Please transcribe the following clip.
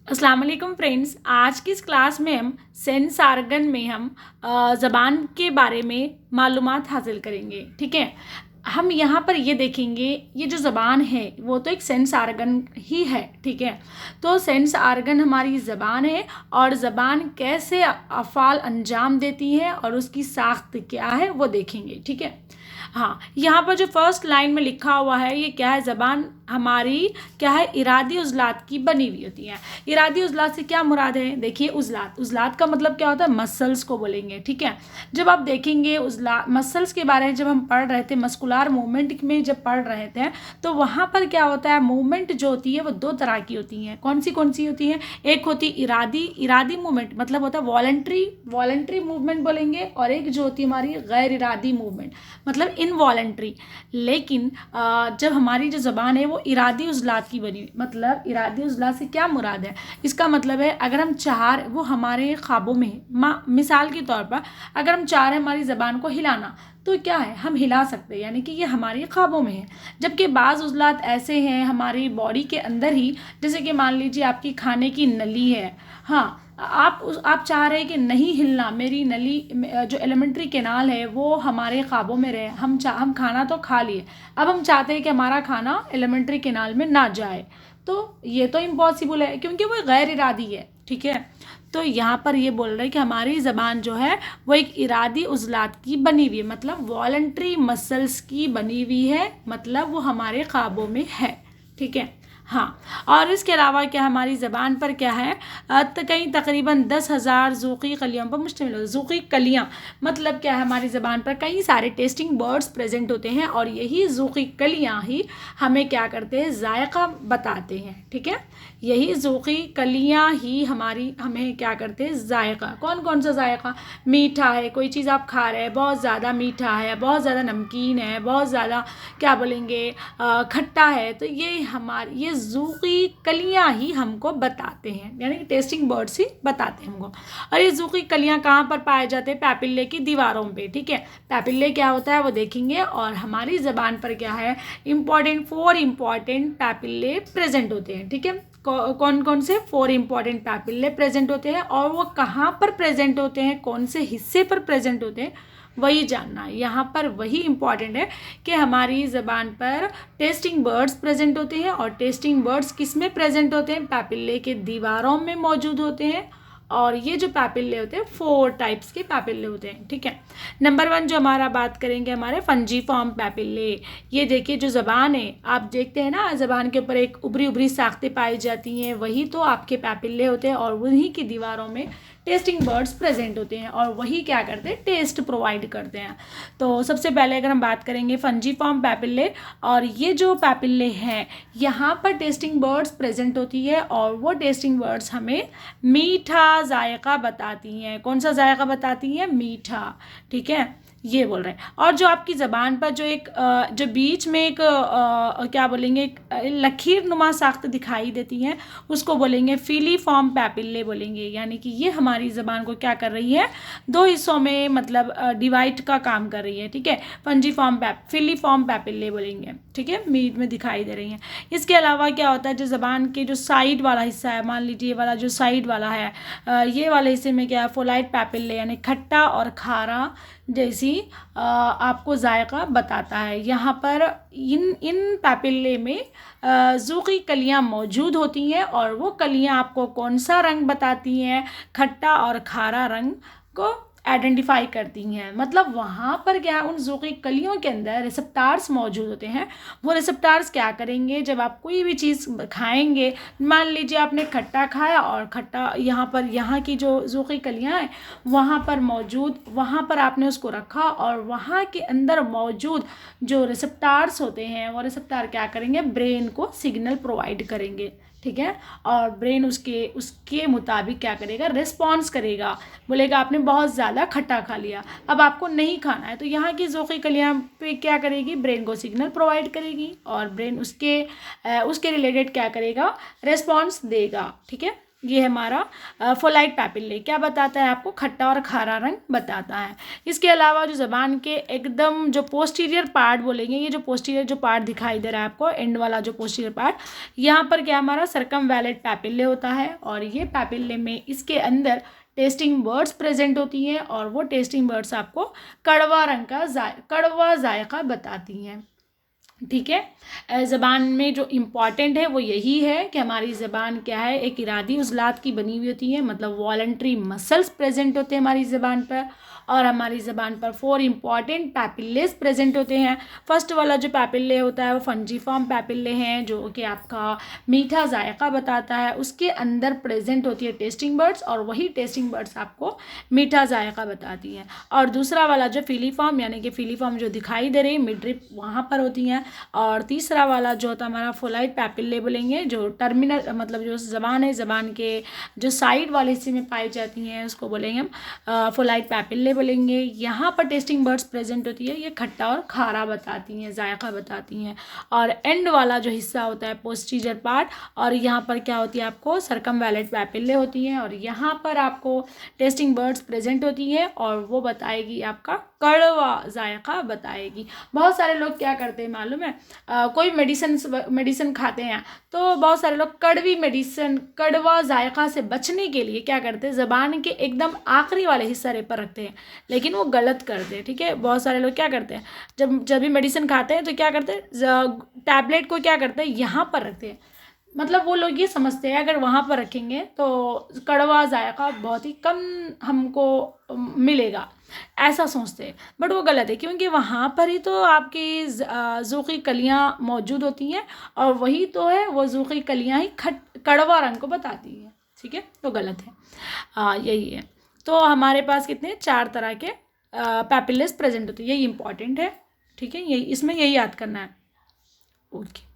अस्सलाम वालेकुम फ्रेंड्स। आज की इस क्लास में हम सेंस आर्गन में हम ज़बान के बारे में मालूमात हासिल करेंगे। ठीक है, हम यहाँ पर ये देखेंगे, ये जो ज़बान है वो तो एक सेंस आर्गन ही है। ठीक है, तो सेंस आर्गन हमारी ज़बान है और ज़बान कैसे अफ़ाल अंजाम देती है और उसकी साख्त क्या है वो देखेंगे। ठीक है, हाँ, यहाँ पर जो फर्स्ट लाइन में लिखा हुआ है ये क्या है, ज़बान हमारी क्या है, इरादी उज़लात की बनी हुई होती है। इरादी उज़लात से क्या मुराद है, देखिए उज़लात, उज़लात का मतलब क्या होता है, मसल्स को बोलेंगे। ठीक है, जब आप देखेंगे उज़लात मसल्स के बारे में जब हम पढ़ रहे थे, मस्कुलर मूवमेंट में जब पढ़ रहे थे तो वहाँ पर क्या होता है, मूवमेंट जो होती है वो दो तरह की होती हैं। कौन सी होती हैं, एक होती इरादी मूवमेंट, मतलब होता है वॉलंटरी मूवमेंट बोलेंगे, और एक जो होती है हमारी गैर इरादी मूवमेंट, मतलब इनवॉलंटरी। लेकिन जब हमारी जो ज़बान है वो इरादी उज़लात की बनी हुई, मतलब इरादी उज़लात से क्या मुराद है, इसका मतलब है अगर हम चाह, वो हमारे ख्वाबों में है। मिसाल के तौर पर अगर हम चाह रहे हैं हमारी ज़बान को हिलाना, तो क्या है, हम हिला सकते हैं, यानी कि ये हमारे ख्वाबों में है। जबकि बाज़ उज़लात ऐसे हैं हमारी बॉडी के अंदर ही, जैसे कि मान लीजिए आपकी खाने की नली है, हाँ, आप चाह रहे हैं कि नहीं हिलना, मेरी नली जो एलिमेंट्री कैनाल है वो हमारे ख्वाबों में रहे, हम खाना तो खा लिए, अब हम चाहते हैं कि हमारा खाना एलिमेंट्री कैनाल में ना जाए, तो ये तो इम्पॉसिबल है क्योंकि वो गैर इरादी है। ठीक है, तो यहाँ पर ये बोल रहे हैं कि हमारी ज़बान जो है वो एक इरादी उज़लात की बनी हुई है, मतलब वॉलंटरी मसल्स की बनी हुई है, मतलब वो हमारे ख्वाबों में है। ठीक है, हाँ, और इसके अलावा क्या हमारी ज़बान पर क्या है, कहीं तकरीबन 10,000 ज़ूक़ी कलियों पर मुश्तमिल है। ज़ूक़ी कलियाँ मतलब क्या है, हमारी ज़बान पर कई सारे टेस्टिंग वर्ड्स प्रेजेंट होते हैं और यही ज़ूक़ी कलियाँ ही हमें क्या करते हैं, जायका बताते हैं। ठीक है, यही ज़ूक़ी कलियाँ ही हमें क्या करते हैं, जायका। कौन कौन सा जायका, मीठा है, कोई चीज़ आप खा रहे हैं बहुत ज़्यादा मीठा है, बहुत ज़्यादा नमकीन है, बहुत ज़्यादा क्या बोलेंगे खट्टा है, तो ये ज़ूक़ी कलियाँ ही हमको बताते हैं, यानी कि टेस्टिंग वर्ड्स ही बताते हैं हमको। और ये ज़ूक़ी कलियाँ कहाँ पर पाए जाते हैं, पैपिल्ले की दीवारों पे। ठीक है, पैपिल्ले क्या होता है वो देखेंगे, और हमारी ज़बान पर क्या है, फोर इम्पॉर्टेंट पैपिल्ले प्रेजेंट होते हैं। ठीक है, कौन कौन से 4 इम्पॉर्टेंट पैपिल्ले प्रेजेंट होते हैं, और वो कहाँ पर प्रेजेंट होते हैं, कौन से हिस्से पर प्रेजेंट होते हैं, वही जानना है। यहाँ पर वही इम्पॉर्टेंट है कि हमारी ज़बान पर टेस्टिंग वर्ड्स प्रेजेंट होते हैं, और टेस्टिंग वर्ड्स किस में प्रेजेंट होते हैं, पैपिल्ले के दीवारों में मौजूद होते हैं। और ये जो पैपिल्ले होते हैं 4 टाइप्स के पैपिल्ले होते हैं। ठीक है, नंबर 1 जो हमारा बात करेंगे, हमारे फंजीफॉर्म पैपिल्ले। ये देखिए जो ज़बान है, आप देखते हैं ना ज़बान के ऊपर एक उभरी उभरी साख्तें पाई जाती हैं, वही तो आपके पैपिल्ले होते हैं, और वहीं की दीवारों में टेस्टिंग वर्ड्स प्रेजेंट होते हैं, और वही क्या करते हैं, टेस्ट प्रोवाइड करते हैं। तो सबसे पहले अगर हम बात करेंगे फंजीफॉर्म पैपिल्ले, और ये जो पैपिल्ले हैं यहाँ पर टेस्टिंग वर्ड्स प्रेजेंट होती है, और वो टेस्टिंग वर्ड्स हमें मीठा जायका बताती हैं। कौन सा जायका बताती हैं, मीठा। ठीक है, ये बोल रहे हैं। और जो आपकी ज़बान पर जो एक जो बीच में एक क्या बोलेंगे, एक लकीर नुमा साख्त दिखाई देती हैं, उसको बोलेंगे फीलीफॉर्म पैपिल्ले बोलेंगे, यानी कि ये हमारी ज़बान को क्या कर रही है, 2 हिस्सों में मतलब डिवाइड का काम कर रही है। ठीक है, फीलीफॉर्म पैपिल्ले बोलेंगे। ठीक है, बीच में दिखाई दे रही हैं। इसके अलावा क्या होता है, जो ज़बान के जो साइड वाला हिस्सा है, मान लीजिए ये वाला जो साइड वाला है, ये वाले हिस्से में क्या है, फोलाइट पैपिल्ले, यानी खट्टा और खारा जैसी आपको जायका बताता है। यहाँ पर इन पैपिल्ले में ज़ूक़ी कलियाँ मौजूद होती हैं, और वो कलियाँ आपको कौन सा रंग बताती हैं, खट्टा और खारा रंग को आइडेंटिफाई करती हैं। मतलब वहाँ पर क्या, उन ज़ूक़ी कलियों के अंदर रिसेप्टार्स मौजूद होते हैं। वो रिसेप्टार्स क्या करेंगे, जब आप कोई भी चीज़ खाएंगे, मान लीजिए आपने खट्टा खाया, और खट्टा यहाँ की जो ज़ूक़ी कलियाँ हैं वहाँ पर आपने उसको रखा, और वहाँ के अंदर मौजूद जो रिसेप्टार्स होते हैं वो रिसेप्टार क्या करेंगे, ब्रेन को सिग्नल प्रोवाइड करेंगे। ठीक है, और ब्रेन उसके मुताबिक क्या करेगा, रिस्पॉन्स करेगा, बोलेगा आपने बहुत ज़्यादा खट्टा खा लिया, अब आपको नहीं खाना है, तो यहाँ की ज़ोक़ी कलियाँ पे क्या करेगी, ब्रेन को सिग्नल प्रोवाइड करेगी, और ब्रेन उसके रिलेटेड क्या करेगा, रिस्पॉन्स देगा। ठीक है, ये हमारा फोलाइट पैपिले क्या बताता है आपको, खट्टा और खारा रंग बताता है। इसके अलावा जो ज़बान के एकदम जो पोस्टीरियर पार्ट बोलेंगे, ये जो पोस्टीरियर जो पार्ट दिखाई दे रहा है आपको, एंड वाला जो पोस्टीरियर पार्ट, यहाँ पर क्या हमारा सर्कमवैलेट पैपिले होता है। और ये पैपिले में इसके अंदर टेस्टिंग बर्ड्स प्रेजेंट होती हैं और वो टेस्टिंग बर्ड्स आपको कड़वा रंग का कड़वा जायका बताती हैं। ठीक है, ज़बान में जो इम्पॉर्टेंट है वो यही है कि हमारी ज़बान क्या है, एक इरादी उज़लात की बनी हुई होती है, मतलब वॉलंटरी मसल्स प्रेजेंट होते हैं हमारी ज़बान पर। और हमारी ज़बान पर 4 इम्पॉर्टेंट पैपिलेस प्रेजेंट होते हैं। फर्स्ट वाला जो पैपिले होता है वो फंजीफॉर्म पैपिले हैं, जो कि आपका मीठा जायका बताता है। उसके अंदर प्रेजेंट होती है टेस्टिंग बर्ड्स और वही टेस्टिंग बर्ड्स आपको मीठा जायका बताती हैं। और दूसरा वाला जो फिलीफॉर्म, यानी कि फिलीफॉर्म जो दिखाई दे रही है मिडरिप, वहाँ पर होती हैं। और तीसरा वाला जो होता है हमारा फोलाइट पैपिले बोलेंगे, जो टर्मिनल मतलब जो ज़बान है, ज़बान के जो साइड वाले हिस्से में पाई जाती हैं उसको बोलेंगे हम फोलाइट पैपिले बोलेंगे। यहाँ पर टेस्टिंग बर्ड्स प्रेजेंट होती है, ये खट्टा और खारा बताती हैं, जायका बताती हैं। और एंड वाला जो हिस्सा होता है पोस्टीरियर पार्ट, और यहाँ पर क्या होती है आपको सर्कमवैलेट पैपिले होती हैं और यहाँ पर आपको टेस्टिंग बर्ड्स प्रेजेंट होती है और वो बताएगी आपका कड़वा जायका बताएगी। बहुत सारे लोग क्या करते हैं मालूम है, कोई मेडिसिन खाते हैं तो बहुत सारे लोग कड़वी मेडिसिन, कड़वा जायका से बचने के लिए क्या करते हैं, ज़बान के एकदम आखिरी वाले हिस्से पर रखते हैं, लेकिन वो गलत करते हैं। ठीक है, बहुत सारे लोग क्या करते हैं, जब भी मेडिसिन खाते हैं तो क्या करते हैं, टैबलेट को क्या करते हैं यहाँ पर रखते हैं। मतलब वो लोग ये समझते हैं अगर वहाँ पर रखेंगे तो कड़वा जायका बहुत ही कम हमको मिलेगा, ऐसा सोचते हैं। बट वो गलत है, क्योंकि वहाँ पर ही तो आपकी ज़ूक़ी कलियाँ मौजूद होती हैं और वही तो है, वो ज़ूक़ी कलियाँ ही कड़वा रंग को बताती हैं। ठीक है, तो गलत है, यही है। तो हमारे पास कितने 4 तरह के पैपिलेस प्रेजेंट होते हैं, यही इंपॉर्टेंट है। ठीक है, यही इसमें यही याद करना है। ओके।